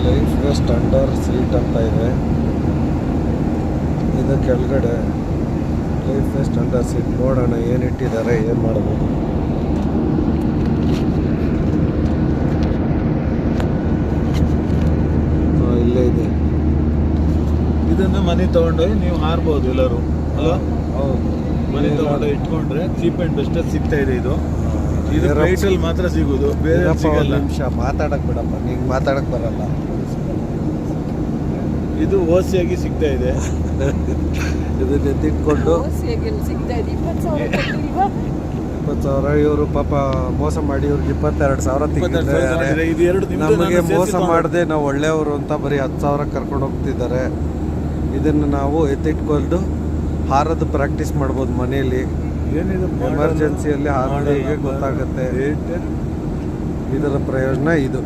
Life West under seat ಅಂತ ಇದೆ. ಇದು ಕೆಳಗಡೆ ಲೈಫ್ ವೆಸ್ಟ್ ಅಂಡರ್ ಸೀಟ್. ನೋಡೋಣ ಏನು ಇಟ್ಟಿದ್ದಾರೆ, ಏನು ಮಾಡ್ಬೋದು. ಇಲ್ಲೇ ಇದೆ. ಇದನ್ನು ಮನೆ ತಗೊಂಡೋಗಿ ನೀವು ಹಾರ್ಬೋದು ಎಲ್ಲರೂ ಅಲ್ವಾ? ಹೌದು, ಮನೆ ತಗೊಂಡೋಗಿ ಇಟ್ಕೊಂಡ್ರೆ ಚೀಪ್ ಆ್ಯಂಡ್ ಬೆಸ್ಟ್ ಸಿಗ್ತಾ ಇದೆ. ಇದು ಫ್ಲೈಟಲ್ಲಿ ಮಾತ್ರ ಸಿಗೋದು, ಬೇರೆ ಸಿಗಲ್ಲ. ನಿಮಿಷ ಮಾತಾಡಕ್ ಬಿಡಪ್ಪ, ನಿಂಗೆ ಮಾತಾಡಕ್ ಬರಲ್ಲ. ಇದು ಓಸಿಯಾಗಿ ಸಿಗ್ತಾ ಇದೆ. ಇದನ್ನ ಎತ್ತಿಟ್ಕೊಂಡು 20,000 ಇವರು ಪಾಪ ಮೋಸ ಮಾಡಿ ಇವ್ರಿಗೆ 22,000 ತೆಗೆದಿದ್ದಾರೆ. ಇದು ಎರಡು ನಮಗೆ ಮೋಸ ಮಾಡದೆ ನಾವು ಒಳ್ಳೆಯವರು ಅಂತ ಬರೀ 10,000 ಕರ್ಕೊಂಡು ಹೋಗ್ತಿದ್ದಾರೆ. ಇದನ್ನು ನಾವು ಎತ್ತಿಟ್ಕೊಂಡು ಹಾರೋದು ಪ್ರಾಕ್ಟೀಸ್ ಮಾಡ್ಬೋದು ಮನೆಯಲ್ಲಿ. ಏನಿದು ಎಮರ್ಜೆನ್ಸಿಯಲ್ಲಿ ಹಾರೋದಿಗೆ ಗೊತ್ತಾಗುತ್ತೆ. ಇದರ ಪ್ರಯೋಜನ ಇದು.